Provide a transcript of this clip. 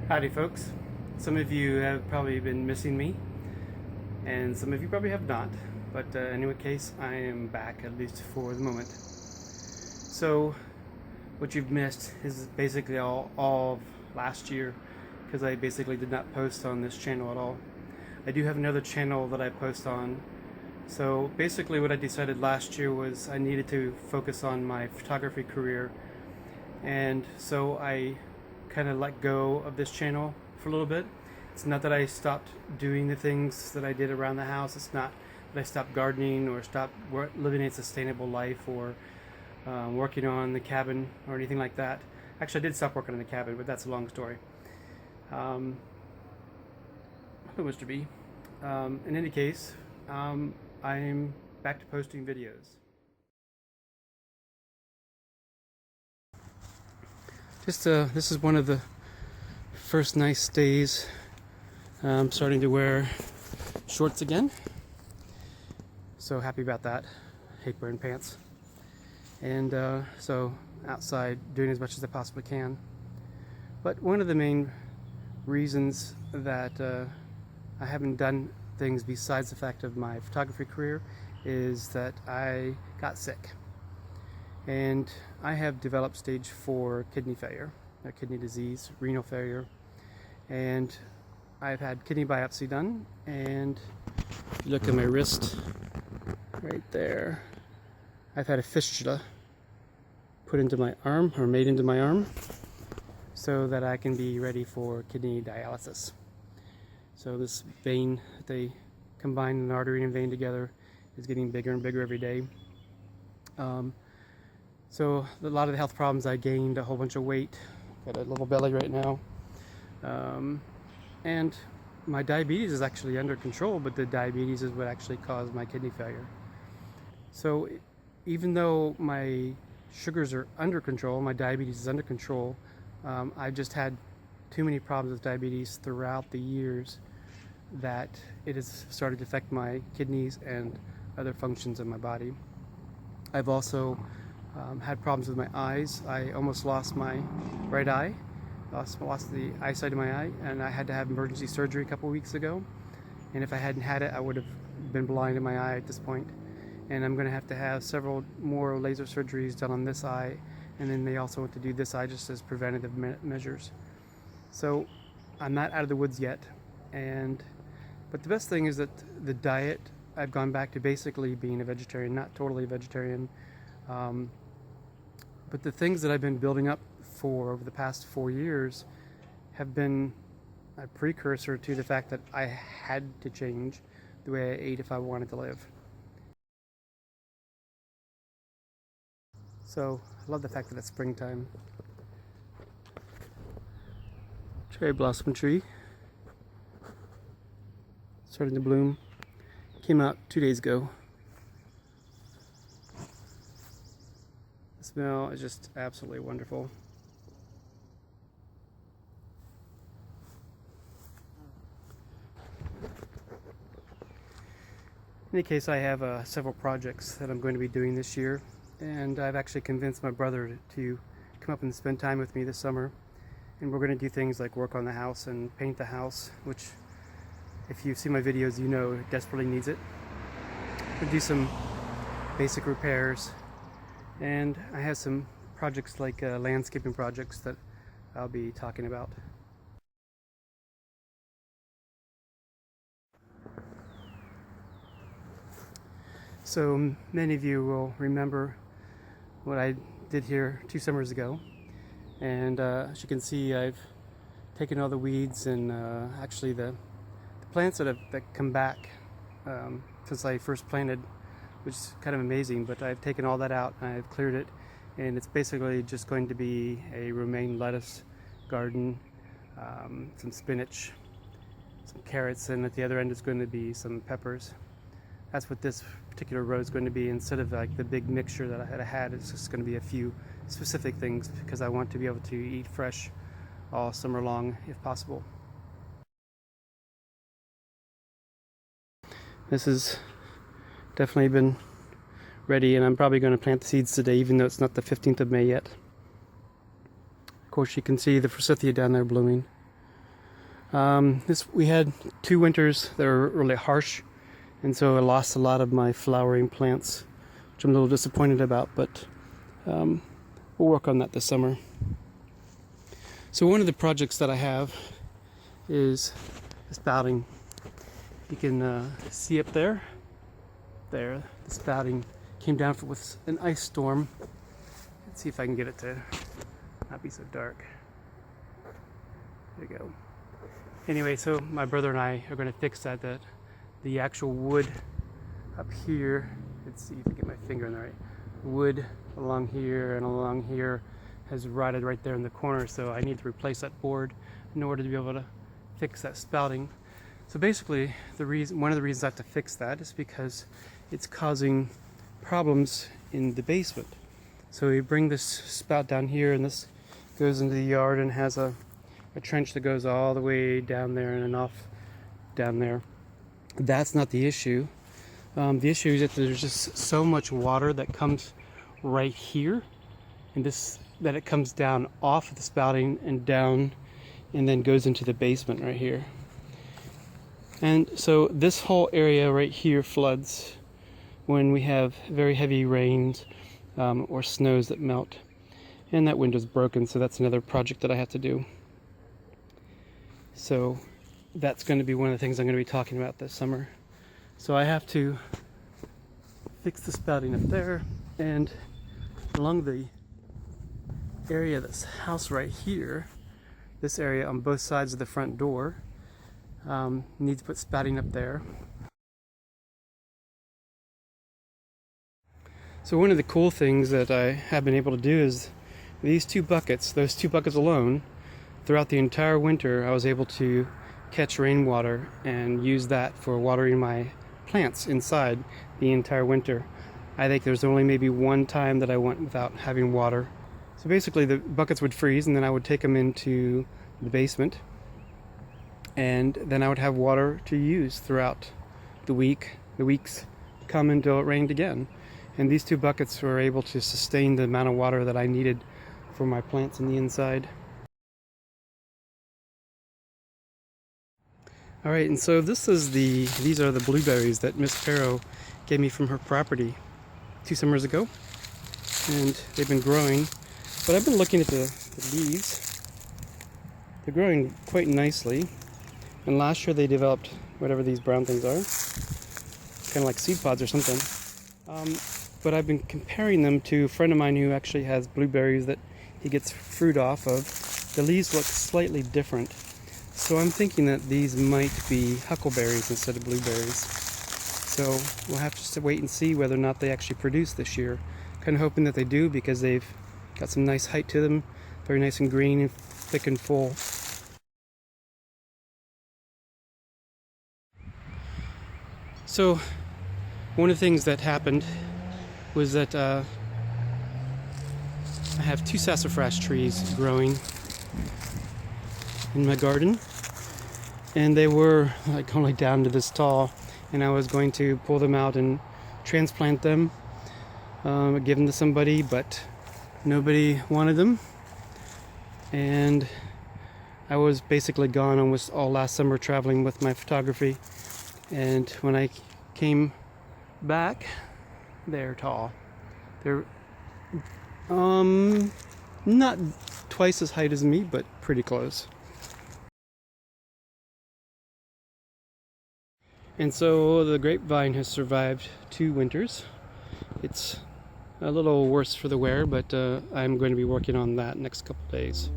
Howdy folks. Some of you have probably been missing me and some of you probably have not, but in any case I am back, at least for the moment. So what you've missed is basically all of last year, because I basically did not post on this channel at all. I do have another channel that I post on. So basically what I decided last year was I needed to focus on my photography career, and so I kind of let go of this channel for a little bit. It's not that I stopped doing the things that I did around the house. It's not that I stopped gardening or stopped living a sustainable life or working on the cabin or anything like that. Actually, I did stop working on the cabin, but that's a long story. Hello, Mr. B. In any case, I'm back to posting videos. This is one of the first nice days. I'm starting to wear shorts again, so happy about that. Hate wearing pants, and so outside doing as much as I possibly can. But one of the main reasons that I haven't done things besides the fact of my photography career is that I got sick. And I have developed stage 4 kidney failure, kidney disease, renal failure, and I've had kidney biopsy done, and if you look at my wrist right there, I've had a fistula put into my arm, or made into my arm, so that I can be ready for kidney dialysis. So this vein that they combine an artery and vein together is getting bigger and bigger every day. So a lot of the health problems, I gained a whole bunch of weight, got a little belly right now, and my diabetes is actually under control, but the diabetes is what actually caused my kidney failure. So even though my sugars are under control, my diabetes is under control, I've just had too many problems with diabetes throughout the years that it has started to affect my kidneys and other functions in my body. I've also had problems with my eyes. I almost lost my right eye, lost the eyesight of my eye, and I had to have emergency surgery a couple weeks ago. And if I hadn't had it, I would have been blind in my eye at this point. And I'm going to have several more laser surgeries done on this eye, and then they also want to do this eye just as preventative measures. So I'm not out of the woods yet, but the best thing is that the diet, I've gone back to basically being a vegetarian, not totally a vegetarian. But the things that I've been building up for over the past 4 years have been a precursor to the fact that I had to change the way I ate if I wanted to live. So I love the fact that it's springtime. Cherry blossom tree starting to bloom. Came out 2 days ago. The smell is just absolutely wonderful. In any case, I have several projects that I'm going to be doing this year, and I've actually convinced my brother to come up and spend time with me this summer. And we're going to do things like work on the house and paint the house, which, if you see my videos, you know it desperately needs it. We'll do some basic repairs, and I have some projects like landscaping projects that I'll be talking about. So many of you will remember what I did here 2 summers ago, and as you can see, I've taken all the weeds and actually the plants that come back since I first planted, which is kind of amazing, but I've taken all that out and I've cleared it, and it's basically just going to be a romaine lettuce garden, some spinach, some carrots, and at the other end is going to be some peppers. That's what this particular row is going to be. Instead of like the big mixture that I had, it's just going to be a few specific things, because I want to be able to eat fresh all summer long if possible. This has definitely been ready, and I'm probably going to plant the seeds today, even though it's not the 15th of May yet. Of course, you can see the forsythia down there blooming. We had 2 winters that were really harsh, and so I lost a lot of my flowering plants, which I'm a little disappointed about, but we'll work on that this summer. So one of the projects that I have is the spouting. You can see up there, the spouting came down with an ice storm. Let's see if I can get it to not be so dark. There you go. Anyway, so my brother and I are going to fix that. The actual wood up here, let's see if I can get my finger in the right, wood along here and along here has rotted right there in the corner, so I need to replace that board in order to be able to fix that spouting. So basically, one of the reasons I have to fix that is because it's causing problems in the basement. So we bring this spout down here, and this goes into the yard and has a trench that goes all the way down there and off down there. That's not the issue. The issue is that there's just so much water that comes right here, and that it comes down off of the spouting and down and then goes into the basement right here. And so this whole area right here floods when we have very heavy rains or snows that melt. And that window's broken, so that's another project that I have to do. So that's going to be one of the things I'm going to be talking about this summer. So I have to fix the spouting up there, and along the area of this house right here, this area on both sides of the front door, needs to put spouting up there. So one of the cool things that I have been able to do is those 2 buckets alone, throughout the entire winter, I was able to catch rainwater and use that for watering my plants inside the entire winter. I think there's only maybe one time that I went without having water. So basically the buckets would freeze, and then I would take them into the basement, and then I would have water to use throughout the weeks come until it rained again. And these 2 buckets were able to sustain the amount of water that I needed for my plants in the inside. Alright, and so these are the blueberries that Miss Perro gave me from her property 2 summers ago, and they've been growing. But I've been looking at the leaves. They're growing quite nicely, and last year they developed whatever these brown things are, kind of like seed pods or something. But I've been comparing them to a friend of mine who actually has blueberries that he gets fruit off of. The leaves look slightly different. So I'm thinking that these might be huckleberries instead of blueberries. So we'll have to just wait and see whether or not they actually produce this year. Kind of hoping that they do, because they've got some nice height to them. Very nice and green and thick and full. So one of the things that happened was that I have 2 sassafras trees growing in my garden, and they were like only down to this tall, and I was going to pull them out and transplant them, give them to somebody, but nobody wanted them, and I was basically gone almost all last summer traveling with my photography, and when I came back, they're tall. They're not twice as height as me, but pretty close. And so the grapevine has survived 2 winters. It's a little worse for the wear, but I'm going to be working on that next couple days.